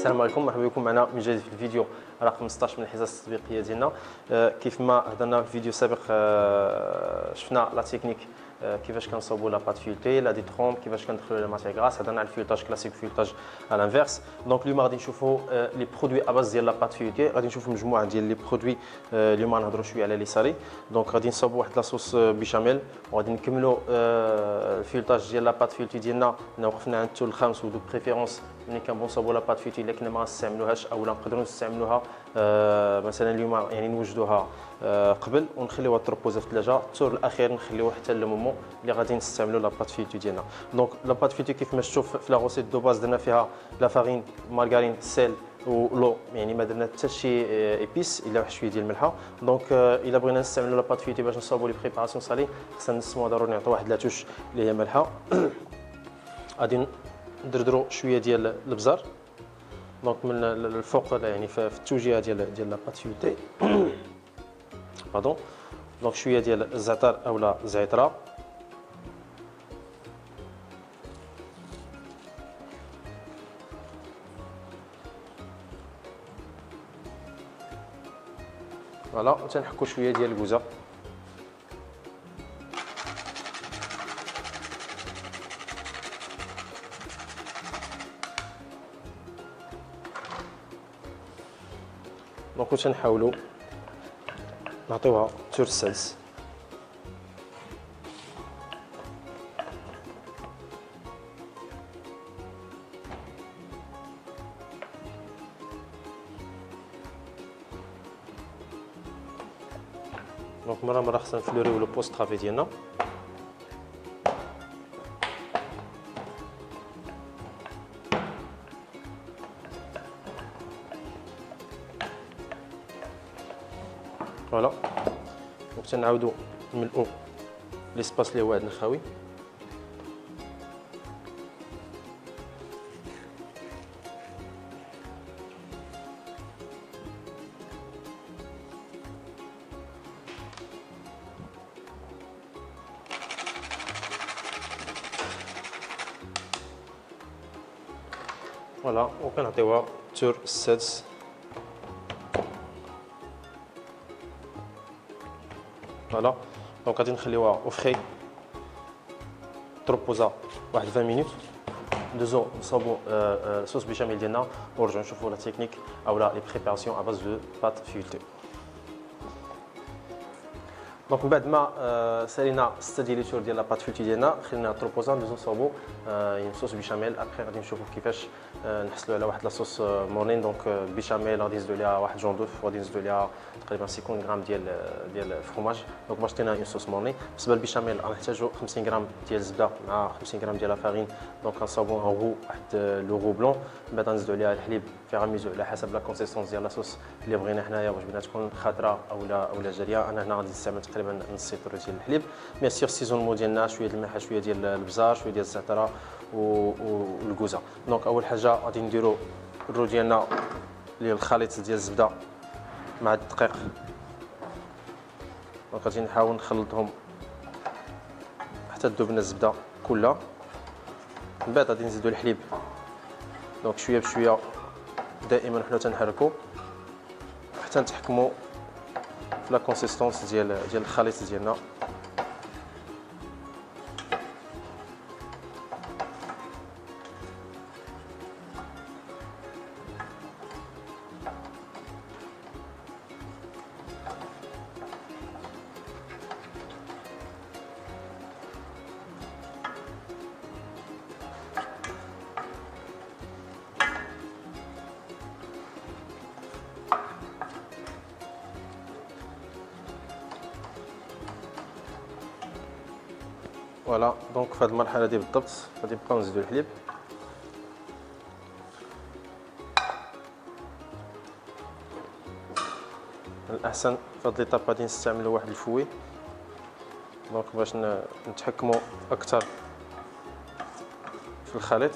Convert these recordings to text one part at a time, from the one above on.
السلام عليكم، مرحبا بكم معنا من جديد في الفيديو رقم 16 من الحصص التطبيقيه ديالنا. كيف ما هضرنا في فيديو سابق شفنا لا تكنيك كيفاش كنصاوبوا لا بات فيلتي لا دي ترومب، كيفاش كندخلوا لا ماتيغ غراس. هضرنا على الفيلتاج كلاسيك والفيلتاج على الانفيرس. دونك اليوم غادي نشوفوا لي برودوي اباز ديال لا بات فيلتي. غادي نشوفوا مجموعه ديال لي برودوي. اليوم غنهضروا شويه على لي سالي. دونك غادي نصاوبوا واحد لاصوص بيشاميل وغادي نكملوا الفيلتاج ديال لا بات فيلتي ديالنا. وقفنا عند الثلث الخامس ودو بريفيرونس ملي كنبغيو نصاوبوا لا بات فيلتي لكن ما غنستعملوهاش او نقدروا نستعملوها مثلا اليوم يعني نوجدوها قبل ونخليوها تروبوزا في الثلاجه الثلث الاخير نخليوه حتى لو مومون اللي غادي نستعملوا لا بات فيلتي ديالنا. دونك لا بات فيلتي كيف ما شفتوا في لا غوسيت دو باز درنا فيها لا فارين مارغارين سيل ولو، يعني ما درنا حتى شي ايبيس الا واحد شويه ديال الملحه. دونك الا بغينا نستعملوا لا بات فيلتي باش نصاوبوا لي بريباراسيون سالي خصنا نسموا ضروري نعطيو واحد لا توش اللي هي ملحه. غادي ندردروا شويه ديال البزار دونك من الفوق يعني في التوجيه ديال لا بات فيلتي باردون. دونك شويه ديال الزعتر اولا الزعتره فوالا، وتنحكوا شويه ديال الكوزه دونك تنحاولوا نعطيوها تور السلس. دونك مره خصنا نفلوريو لو بوست طرافي ديالنا. فوالا، دونك تنعاودو نملؤو ليسباس اللي هو عندنا خاوي. فوالا، وكنعطيوها تور السادس. فوالا، دونك غادي نخليوها او فري تروبوزا واحد 20 مينوت. ندوزو نصاوبو صوص بيشاميل ديالنا ونرجعو نشوفو لا تكنيك اولا لي بريباراسيون اباز دو بات فيلتي. دونك من بعد ما سالينا 6 ديال لي تور ديال لا بات فيلتي ديالنا خلينا تروبوزا ندوزو نصاوبو صوص بيشاميل. ابخي غادي نشوفو كيفاش نحصلوا على واحد لاصوص مورنين. دونك بيشاميل غادي نزيدو ليها واحد جون دوف وغادي نزيدو ليها تقريبا 50 غرام ديال الفرماج. دونك باش دينا اون صوص مورنين. بالنسبه للبيشاميل غنحتاجو 50 غرام ديال الزبده مع 50 غرام ديال لافارين. دونك غنصاوبو ان رو واحد لو رو بلون. من بعد غنزيدو عليها الحليب في ميزو على حسب لا كونسيستونس ديال لاصوص اللي بغينا حنايا، واش بغينا تكون خضراء اولا جاريه. انا هنا غادي نستعمل تقريبا نص لتر ديال الحليب. بيان سيغ السيزونمون ديالنا شويه ديال الملح شويه ديال البزار شويه ديال الزعتره والكوزه. دونك اول حاجه غادي نديرو الرو ديالنا اللي الخليط ديال الزبده مع الدقيق. دونك غادي نحاول نخلطهم حتى تذوب لنا الزبده كلها. من بعد غادي نزيدو الحليب دونك شويه بشويه دائما حنا تنحركو حتى نتحكموا في لا كونسيستونس ديال الخليط ديالنا. فوالا، دونك في هذه المرحله هذه بالضبط غادي نبقاو نزيدو الحليب. الاحسن في هذه ليطاب غادي نستعملوا واحد الفوي دونك باش نتحكموا اكثر في الخليط.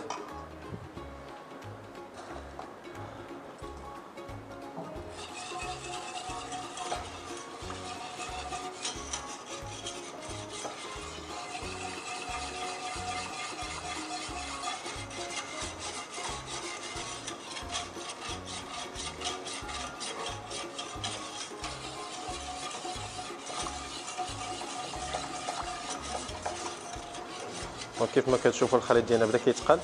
دونك كيف ما كتشوفوا الخليط ديالنا بدا كيتقل.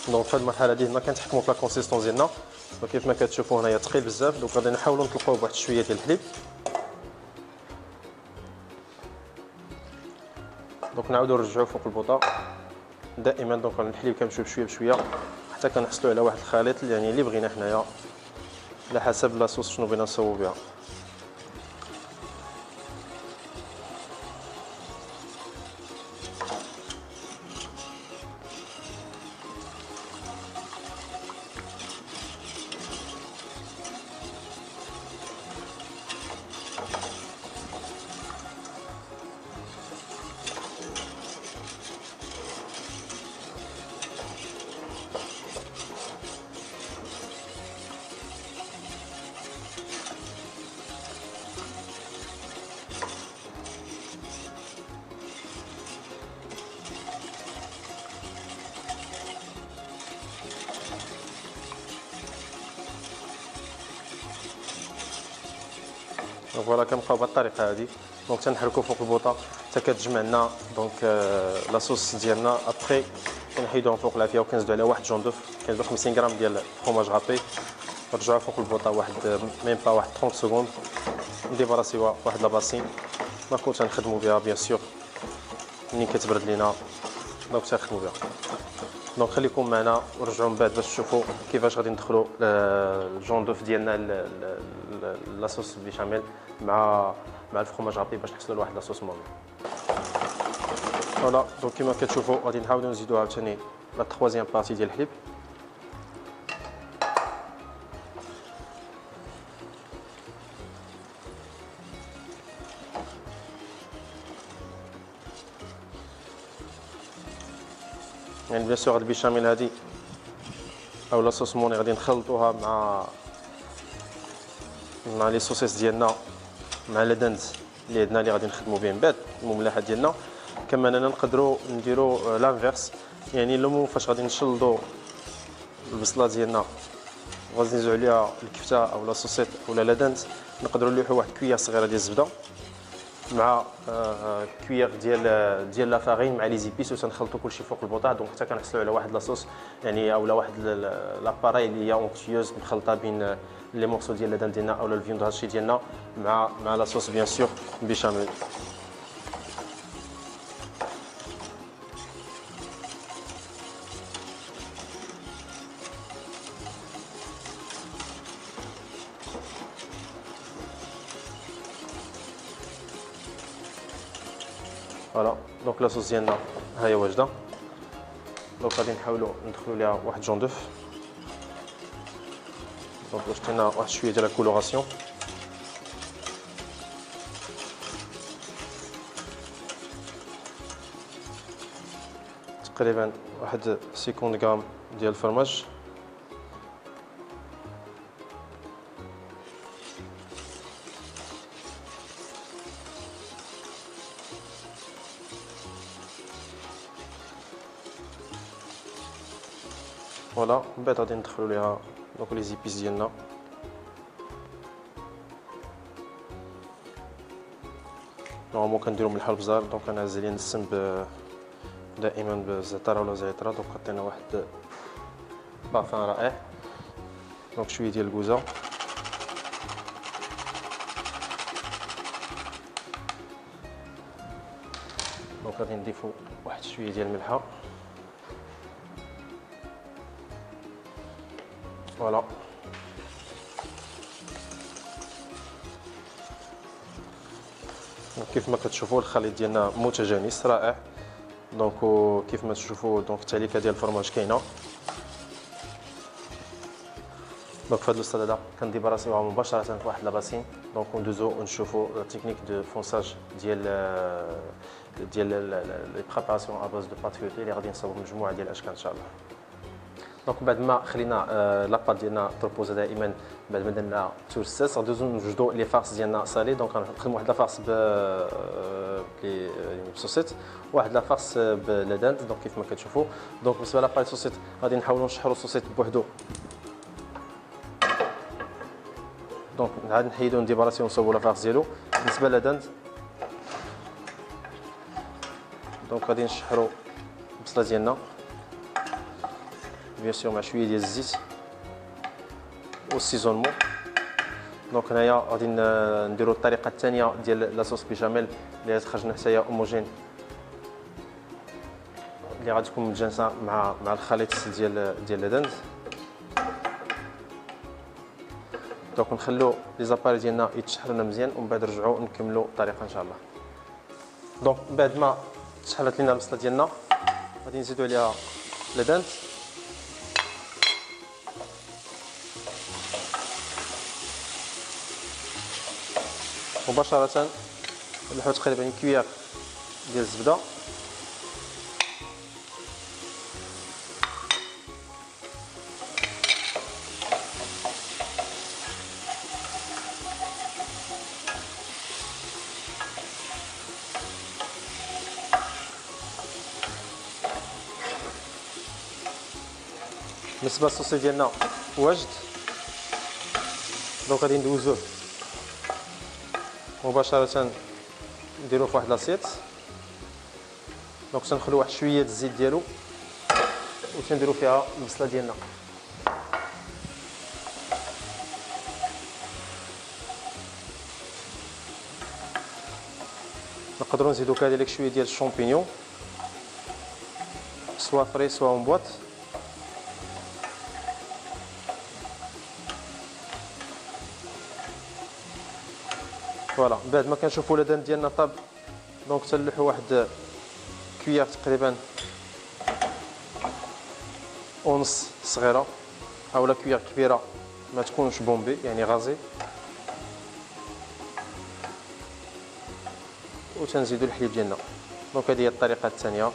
دونك في هذه المرحله هذه هنا كنتحكموا في لا كونسيستونس ديالنا. دونك كيف ما كتشوفوا هنايا ثقيل بزاف، دونك غادي نحاولوا نطلقوه بواحد شويه ديال الحليب. دونك نعاودوا نرجعوه فوق البوطه دائما. دونك الحليب كنمشيو بشويه بشويه حتى كنحصلوا على واحد الخليط يعني اللي بغينا حنايا على حسب لاصوص شنو بغينا نصوبوا بها. دونك فوالا كنبقاو بهذه الطريقه هذه. دونك تنحركوا فوق البوطه حتى كتجمع لنا دونك لاصوص ديالنا. ابخي كنحيدوهم فوق العافيه وكنزيدوا عليها واحد جون دوف، كنزيدوا 50 غرام ديال الفرماج غابي. نرجعوها فوق البوطه واحد ميم با واحد 30 سكوند، نديباراسيوها واحد لاباسين نكون تنخدموا بها بيان سور منين كتبرد لينا. دونك تنخدموا بها. دونك خليكم معنا ورجعوا من بعد باش تشوفوا كيفاش غادي ندخلوا الجون دوف ديالنا لاصوص بيشاميل مع الفرماج غابي باش نحصلوا لواحد لاصوص مهم. فوالا دونك كيما كتشوفوا غادي نحاولوا نزيدوا عاوتاني لا تخوازيام بارتي ديال الحليب. يعني بيان سور هاد البيشاميل هادي او لاصوص موني غادي نخلطوها مع لي صوصيص ديالنا مع لادانز اللي عندنا اللي غادي نخدموا به من بعد المملحه ديالنا. كما اننا نقدروا نديروا لانفيرس، يعني لو فاش غادي نشلضوا البصله ديالنا وغادي نزيدوا عليها الكفته او لا صوصيط ولا لادانز، نقدروا نلوحوا واحد كويير صغيره ديال الزبده مع كويير ديال لا فارين مع لي زيبيس وتنخلطوا كلشي فوق البوطه. دونك حتى كنحصلوا على واحد لاصوص يعني اولا واحد لاباراي اللي هي اونكتيوز مخلطه بين لي مورسو ديال لادان ديالنا اولا الفيون هادشي ديالنا مع لاصوص بيان سور بيشاميل. فوالا دونك لاصوص ديالنا ها هي واجده. دونك غادي نحاولوا ندخلوا ليها واحد جون دوف. دونك واش تينا واحد شويه ديال الكولوراسيون. تقريبا واحد 50 غرام ديال الفرماج. فوالا من بعد غادي ندخلوا ليها دونك لي زيبيس ديالنا. نورمالمون كنديرو ملح البزار، دونك انا عزالي نسم دائما بالزعتر ولا زعتره. دونك حطينا واحد بارفان رائع. دونك شويه ديال الكوزه، دونك غادي نضيفو واحد شويه ديال الملحه. فوالا كيف ما كتشوفوا الخليط ديالنا متجانس رائع. دونك كيف ما تشوفوا دونك التعليكه ديال الفرماج كاينه. دونك في هذا الاستاذ هذا كنديباراسيوها مباشره في واحد لاباسين. دونك ندوزو ونشوفوا لا تكنيك دو فونساج ديال لي بريباراسيون ا باز دو بات فيوتي اللي غادي نصاوبوا مجموعه ديال الاشكال ان شاء الله. دونك بعد ما خلينا لاباط ديالنا تروبوزا دائما بعد ما درنا تورساس غادي نوجدوا لي فارس ديالنا سالي. دونك غنخدم واحد لافارس بلي بسوسيت واحد لافارس بلادانت دونك كيف ما كتشوفوا. دونك بالنسبه لاباري سوسيت غادي نحاولوا نشحروا السوسيت بوحدو. دونك عاد نحيدو نديباراسيو ونصوبوا لافارس ديالو. بالنسبه للادانت دونك غادي نشحروا البصله ديالنا بيان سور مع شويه ديال الزيت والسيزونمون. دونك هنايا غادي نديروا الطريقه الثانيه ديال لاصوص بيشاميل اللي غتخرج لنا حتى هي هوموجين اللي غادي تكون متجانسه مع الخليط ديال لادانت. دونك نخلو لي زاباري ديالنا يتشحروا لنا مزيان ومن بعد نرجعوا نكملوا الطريقه ان شاء الله. دونك بعد ما تشحرت لنا البصله ديالنا غادي نزيدوا عليها لادانت. مباشره نحط تقريبا كويار ديال الزبده بالنسبه للصوصي ديالنا واجد. دونك غادي ندوزوه مباشره نديروه في واحد لاصيط. دونك تنخلو واحد شويه الزيت ديالو وتنديرو فيها البصله ديالنا. نقدروا نزيدو كذلك شويه ديال الشامبينيون سوا فري سوا اون بواط. فوالا بعد ما كنشوفوا لادانت ديالنا طاب دونك تنلوحوا واحد كويار تقريبا ونص صغيره اولا كويار كبيره ما تكونش بومبي يعني غازي. وتنزيدوا الحليب ديالنا. دونك هذه هي الطريقه الثانيه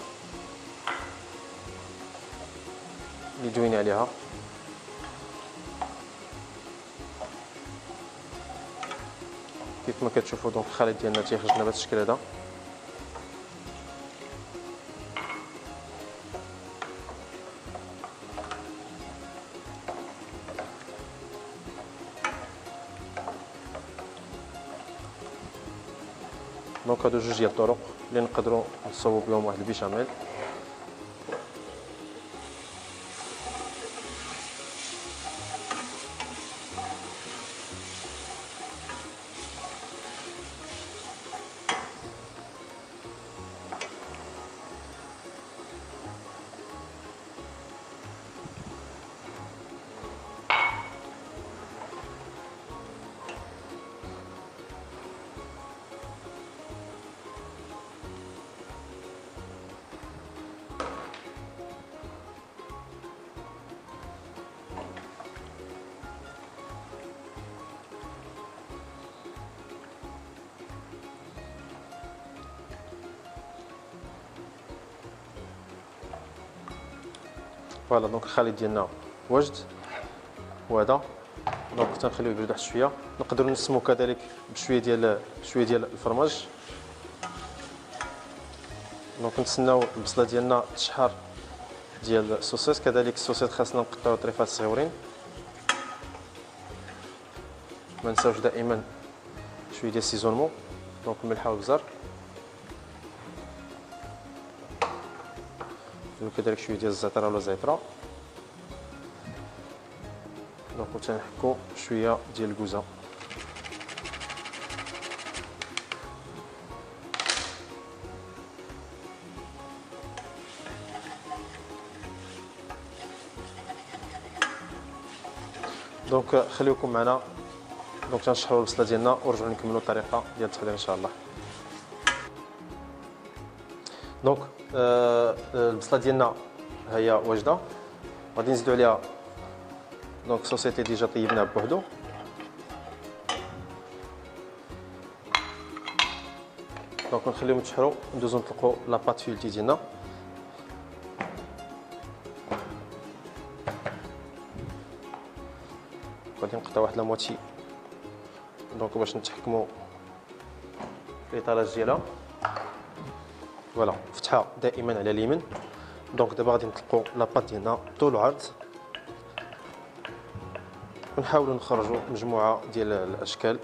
اللي دوينا عليها. كيف ما كتشوفوا دونك الخليط ديالنا تيخرج لنا بهذا الشكل هذا. دونك هادو جوج ديال الطرق اللي نقدروا نصوبوا بهم واحد البيشاميل. فوالا دونك الخليط ديالنا واجد وهذا. دونك تنخليوه يبرد واحد شويه. نقدروا نسمو كذلك بشويه ديال الفرماج. دونك نتسناو البصله ديالنا تشحر ديال السوسيس. كذلك السوسيس خاصنا نقطعو طريفات صغيورين. ما نساوش دائما شويه ديال السيزونمون دونك الملحه والبزار وكذلك شويه ديال الزعتر ولا الزعتره. دونك تنحكو شويه ديال الكوزه. دونك خليوكم معنا. دونك تنشحروا البصله ديالنا ونرجعوا نكملوا الطريقه ديال التحضير ان شاء الله. دونك البصله ديالنا هي واجده. غادي نزيدوا عليها دونك سوسيتي ديجا طيبناه بوحدو. دونك نخليهم يتشحروا ندوزو نطلقوا لاباط فيلتي ديالنا. غادي نقطع واحد لا موتي دونك باش نتحكموا في الاطالات ديالها. فوالا فتحها دائما على اليمين. دونك دابا غادي نطلقوا لاباط ديالنا طول وعرض ونحاولوا نخرجوا مجموعه ديال الاشكال.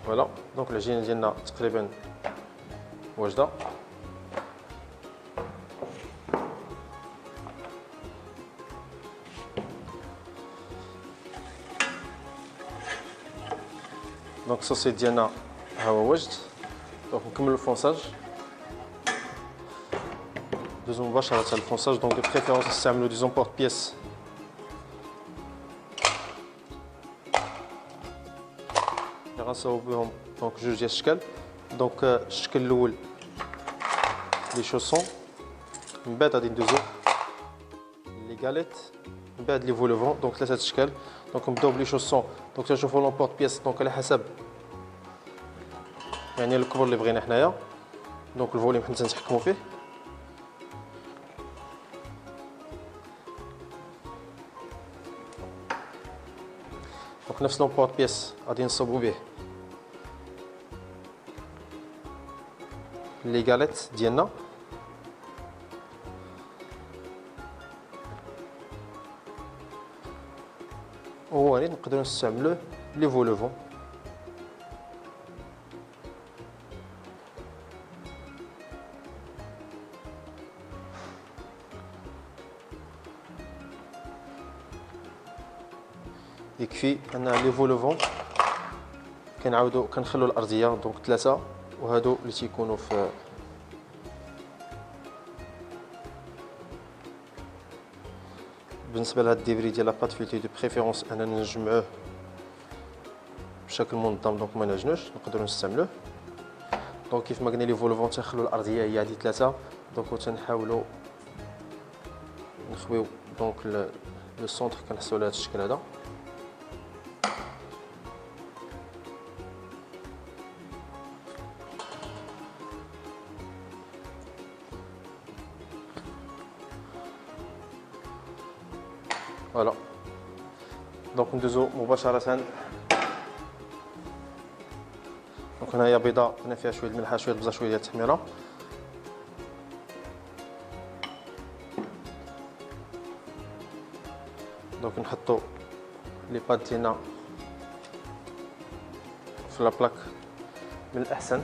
فوالا دونك العجينه ديالنا تقريبا واجده. دونك الصوصيط ديالنا ها هو واجد. دونك نكملوا الفونساج. دوزو مباشره الفونساج. دونك دو بريفيرونس نستعملوا دي زومبورت بيس غنصاوب بهم دونك جوج ديال الاشكال. دونك الشكل الاول لي شوسون، من بعد غادي ندوزو لي غاليت، من بعد لي فولوفون. دونك ثلاثه اشكال. دونك نبداو بلي شوسون. دونك تنشوفوا لومبورت بيس دونك على حسب يعني الكبر اللي بغينا حنايا. دونك الفوليوم حنا تنتحكموا فيه. دونك نفس لومبورت بيس غادي نصوبوا به لي غاليت ديالنا. وهاني نقدروا نستعملوه لي فولوفون. يكفي ان لي فولوفون كنعاودوا كنخلوا الارضيه دونك ثلاثه، وهادو اللي تيكونوا في بالنسبه لهاد الديبري ديال لاباط فيلتي دو بريفيرونس اننا نجمعوه بشكل منظم دونك ما نعجنوش نقدروا نستعملوه. دونك كيف ما قلنا لي فولوفون تنخلوا الارضيه هي هذه ثلاثه. دونك وتنحاولوا نخويو دونك لو سونتر كنحصلوا على هذا الشكل هذا. فوالا دونك ندوزو مباشرة. دونك هنايا بيضة هنا فيها شوية الملحة شوية البزا شوية ديال التحميرة. دونك نحطو لي بات ديالنا في لابلاك من الأحسن.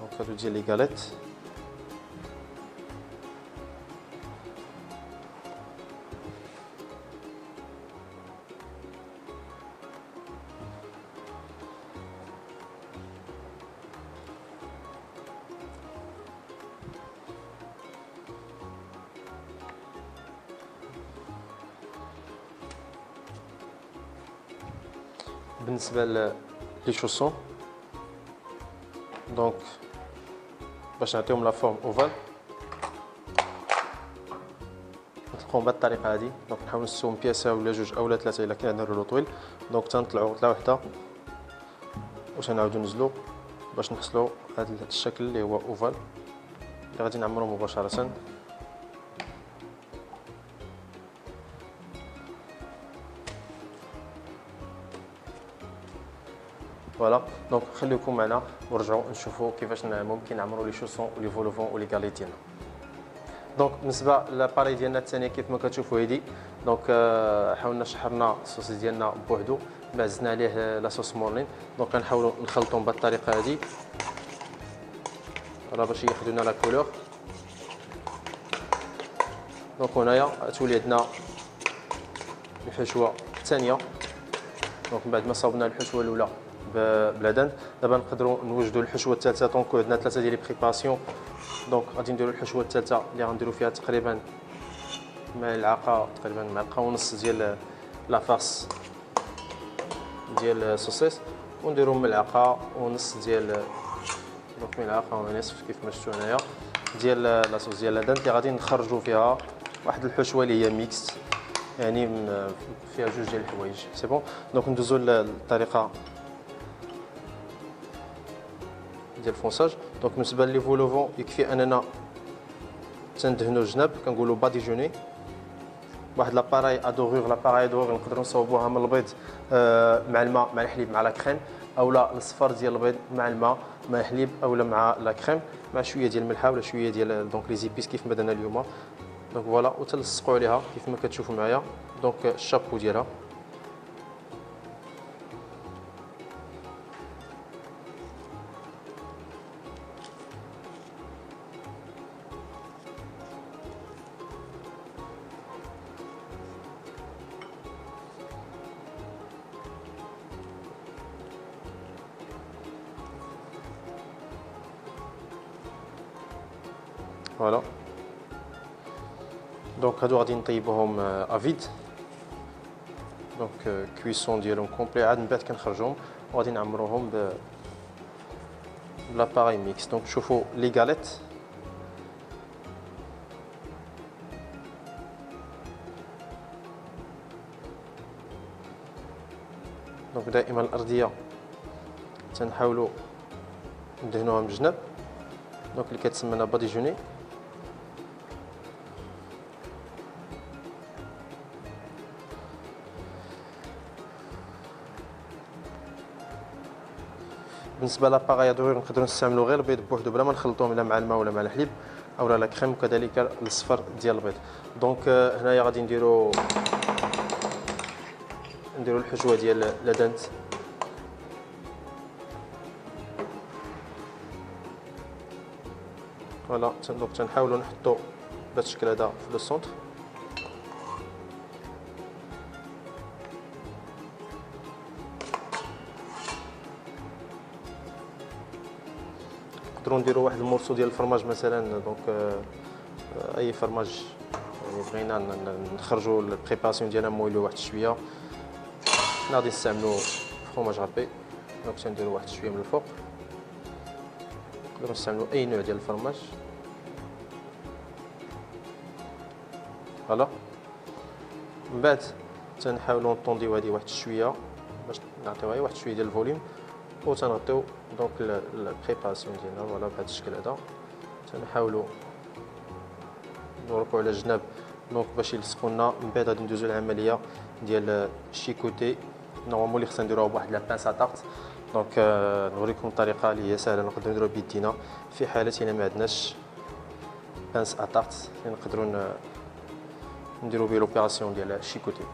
دونك هادو ديال لي غاليت. بالنسبه لي شوسون دونك باش نعطيهم لا فورم اوفال نطلقوهم بهذه الطريقه هذه. دونك نحاول نسوهم بياسه ولا جوج اولا ثلاثه الا كان عندنا رولو طويل. دونك تنطلعوا طلعه وحده وتنعاودوا نزلوا باش نحصلوا هذا الشكل اللي هو اوفال اللي غادي نعمروا مباشره. فوالا دونك خليكم معنا ونرجعوا نشوفوا كيفاش ممكن نعمروا لي شوسون ولي فولوفون ولي غاليت ديالنا. دونك بالنسبه لاباري ديالنا الثانيه كيف ما كتشوفوا هذه دونك حاولنا شحرنا الصوص ديالنا بوحدو، بعد زدنا عليه لاصوص مورلين. دونك غنحاولوا نخلطهم بهذه الطريقه هذه راه باش ياخذوا لنا لا كولور. دونك هنايا تولي عندنا الحشوه الثانيه. دونك من بعد ما صاوبنا الحشوه الاولى بالعدن، دابا نقدروا نوجدوا الحشوه الثالثه. دونك عندنا 3 ديال لي بريباسيون. دونك غادي نديروا الحشوه الثالثه اللي غنديروا فيها تقريبا ملعقه، تقريبا معلقه ونص ديال لافاس ديال السوسيس، ونديروا ملعقه ونص ديال، دونك ملعقه ونصف كيف ما شفتوا هنايا ديال لاصوص ديال العدن اللي غادي نخرجوا فيها واحد الحشوه اللي هي ميكس، يعني فيها جوج ديال الحوايج. سي بون. دونك ندوزو للطريقه ديال الفونساج. دونك بالنسبه لي فولوفون يكفي اننا تندهنوا الجناب، كنقولوا با ديجوني، واحد لاباراي ادوغور. لاباراي ادوغور نقدروا نصاوبوها من البيض مع الماء مع الحليب مع لا كريم، اولا الصفر ديال البيض مع الماء مع الحليب اولا مع لا كريم مع شويه ديال الملحه ولا شويه ديال دونك لي زيبيس كيف ما درنا اليوم. دونك فوالا وتلصقوا عليها كيف ما كتشوفوا معايا. دونك الشابو ديالها فوالا. دونك هادو غادي نطيبوهم افيد. دونك كويسون ديالهم كومبلي، عاد من بعد كنخرجوهم وغادي نعمروهم بلاباراي ميكس. دونك شوفوا لي غاليت، دونك دائما الارضيه تنحاولوا ندهنوها من الجناب، دونك اللي كتسمى با ديجوني. بالنسبه لاباغاي ضروري نقدروا نستعملوا غير البيض بوحدو بلا ما نخلطوهم لا مع الماء ولا مع الحليب اولا لا كريم، وكذلك الصفر ديال البيض. دونك هنايا غادي نديروا الحشوه ديال لادانت. فوالا. دونك تنحاولوا نحطوا بهذا الشكل هذا في لو سونتر. نقدروا نديروا واحد المورسو ديال الفرماج مثلا، دونك اي فرماج يعني بغينا نخرجوا البريباسيون ديالنا مويلو واحد شويه. حنا غادي نستعملوا فروماج رابي، دونك تنديروا واحد شويه من الفوق. نقدروا نستعملوا اي نوع ديال الفرماج. فوالا. من بعد تنحاولوا نطونديو هذه واحد شويه باش نعطيوها واحد شويه ديال الفوليوم، وتنغطيو دونك البريباسيون ديالنا فوالا بهذا الشكل هذا. تنحاولوا نوركو على الجناب دونك باش يلصقوا لنا. من بعد غادي ندوزو للعمليه ديال الشيكوتي. نورمالمون اللي خصنا نديروها بواحد لا بانس اتارت. دونك نوريكم الطريقه اللي هي سهله نقدروا نديروها بيدينا في حاله الا ما عندناش بانس اتارت اللي نقدروا نديروا به لوبيراسيون ديال الشيكوتي.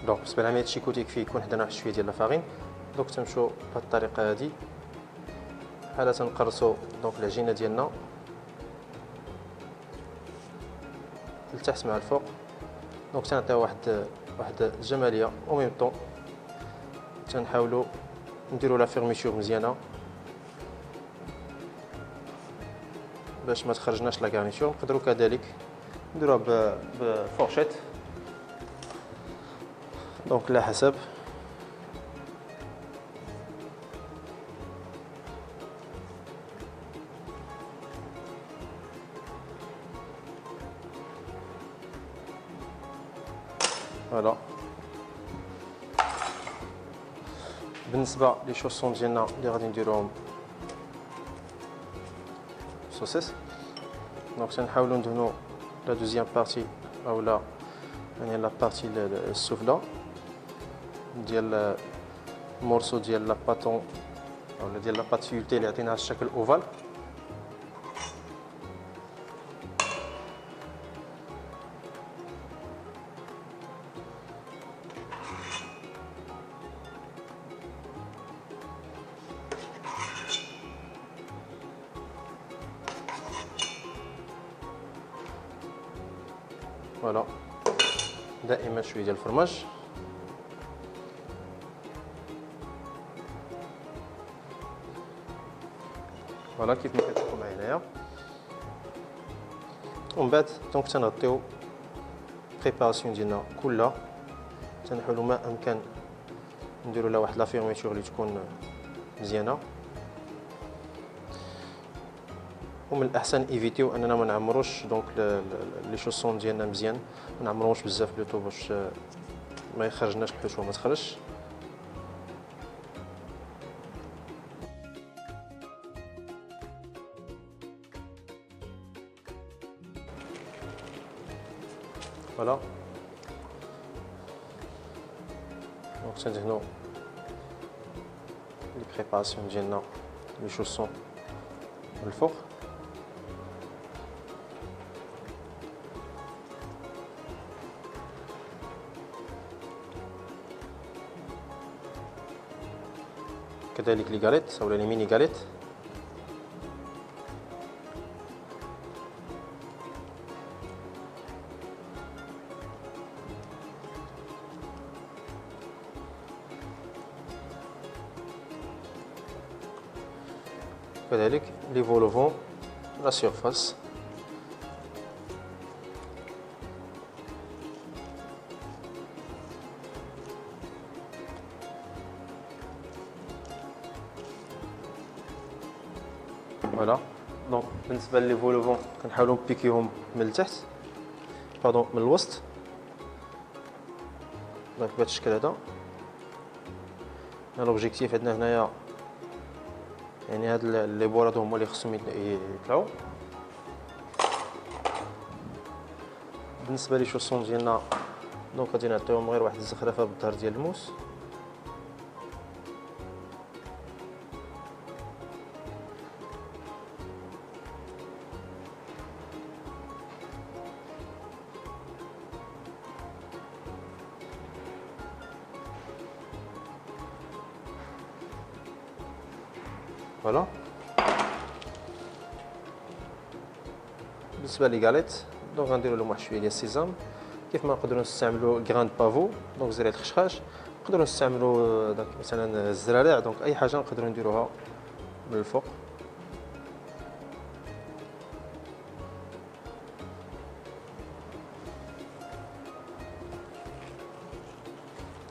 دونك بالنسبه لعمليه الشيكوتي يكفي يكون عندنا واحد شويه ديال لافارين. دونك تنمشيو بهذه الطريقه هذه بحال تنقرصوا دونك العجينه ديالنا لتحت مع الفوق. دونك تنعطيو واحد الجماليه او ميم طون تنحاولوا نديروا لا فيرميتور مزيانه باش ما تخرجناش لا غارنيتور. نقدروا كذلك نديروها بفورشيت، دونك على حسب. فوالا. بالنسبه لي شوسون ديالنا اللي غادي نديروهم سوسيس، دونك تنحاولوا ندهنوا لا دوزيام بارتي اولا يعني لا بارتي السفلى ديال مورسو ديال لا باتون ولا ديال لا بات فيولتي اللي عطيناها الشكل اوفال. فوالا دائما شويه ديال الفرماج. فوالا كيف ما كتشوفوا معايا هنايا. ومن بعد دونك تنغطيو بريباراسيون ديالنا كلها، تنحاولوا ما امكن نديروا لها واحد لا فيرميتور اللي تكون مزيانه. ومن الاحسن ايفيتيو اننا ما نعمروش دونك لي شوسون ديالنا مزيان، ما نعمروش بزاف بلوتو باش ما يخرجناش الحشوه ما تخرجش. فوالا دونك تندهنو لي بريباراسيون ديالنا لي شوسون من الفوق. كذلك لي غاليت ولا لي ميني غاليت. كذلك لي فولوفون لا سيرفاس. فوالا دونك بالنسبه لي فولوفون كنحاولوا نبيكيهم من التحت باردون من الوسط دونك بهذا الشكل هذا. لوبجيكتيف عندنا هنايا يعني هاد لي بوراد هما اللي خصهم يطلعوا. بالنسبه لي شوسون ديالنا دونك غادي نعطيهم غير واحد الزخرفه بالظهر ديال الموس. فوالا بالنسبه لي غاليت دونك غنديروا لهم واحد شويه ديال السيزام كيف ما نقدروا نستعملوا غراند بافو دونك زريعه الخشخاش، نقدروا نستعملوا داك مثلا الزرارع، دونك اي حاجه نقدروا نديروها من الفوق.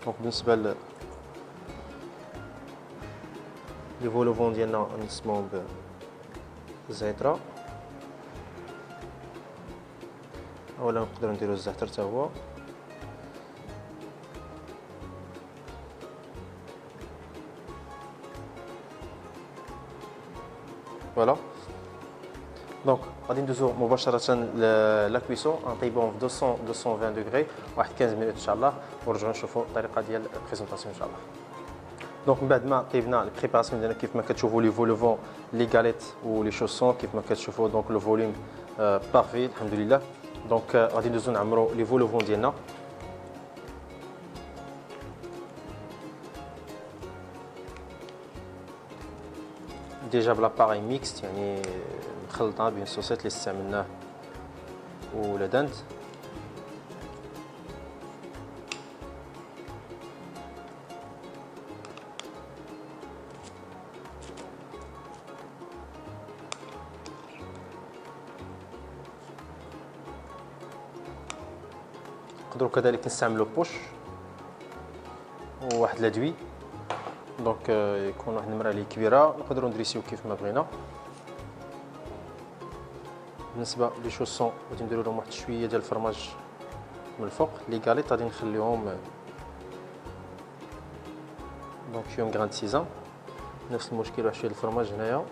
دونك بالنسبه لي فولوفون ديالنا نقسموهم بالزيترا، اولا نقدروا نديروا الزعتر حتى هو. فوالا دونك غادي ندوزو مباشره لا كويسون، نطيبوهم في 220 دوغري واحد 15 مينوت ان شاء الله، ونرجعوا نشوفوا الطريقه ديال البريزونطاسيون ان شاء الله. دونك من بعد ما طيبنا البريباراسيون ديالنا كيف ما كتشوفوا لي فولوفون لي غاليت ولي شوسون كيف ما كتشوفوا دونك لو فوليوم بارفي الحمد لله. دونك غادي ندوزو نعمروا لي فولوفون ديالنا. ديجا بلاباغي ميكست يعني مخلطه بين الصوصات اللي استعملناه ولا دانت. نقدروا كذلك نستعملوا بوش وواحد لادوي دونك يكون واحد المراه اللي كبيره نقدروا ندريسيو كيف ما بغينا. بالنسبه لي شوسون غادي نديروا لهم واحد شويه ديال الفرماج من الفوق. لي غاليط غادي نخليهم دونك فيهم غراند سيزان نفس المشكل، واحد شويه ديال الفرماج هنايا.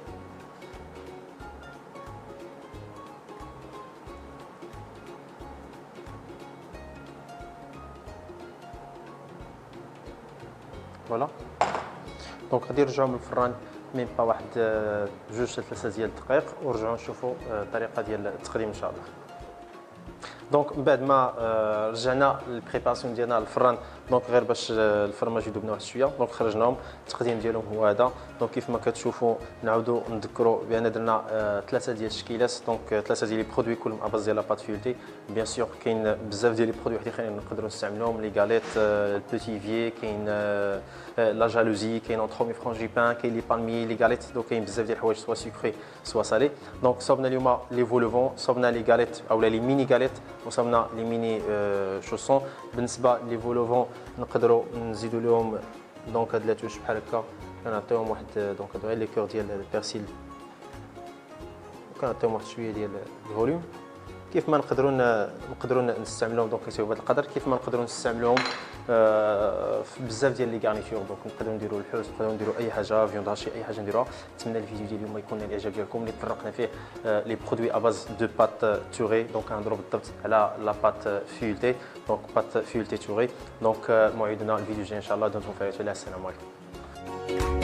فوالا. دونك غادي نرجعوا من الفران ميم با واحد 2 حتى 3 ديال الدقائق ونرجعوا نشوفوا الطريقه ديال التقديم ان شاء الله. دونك من بعد ما رجعنا للبريباراسيون ديالنا للفران، دونك غير باش الفرماج يذوبنا واحد شويه، دونك خرجناهم. التقديم ديالهم هو هذا. دونك كيف ما كتشوفوا نعاودوا نذكروا بان درنا 3 ديال التشكيلات، دونك 3 ديال لي برودوي كلهم اباز ديال لاباط فيولتي. بيان سور كاين بزاف ديال لي برودوي واحد اخرين نقدروا نستعملوهم، لي غاليت، البوتي في، كاين لا جالوزي، كاين اونترومي فرانجيبان، كاين لي بالمي، لي غاليت. دونك كاين بزاف ديال الحوايج سوا سكري سوا سالي. دونك صوبنا اليوم لي فولوفون، صوبنا لي غاليت او لي ميني غاليت، وصوبنا لي ميني شوسون. بالنسبه لي فولوفون نقدروا نزيدوا لهم دونك هاد لاتوش بحال هكا، كنعطيوهم واحد دونك هادو غير لي كور ديال البيرسيل، كنعطيوهم واحد شويه ديال الفوليوم. كيف ما نقدروا نستعملوهم دونك كيساويو بهذا القدر، كيف ما نقدروا نستعملوهم في بزاف ديال لي غارنيتور. دونك نقدروا نديروا الحوت، نقدروا نديروا اي حاجه، فيوند هاشي، اي حاجه نديروها. نتمنى الفيديو ديال اليوم يكون نال الاعجاب ديالكم، اللي تطرقنا فيه لي برودوي اباز دو بات توري. دونك كنهضروا بالضبط على لا بات فيولتي، دونك بات فيولتي توري. دونك موعدنا الفيديو الجاي ان شاء الله. دمتم في رعاية الله. السلام عليكم.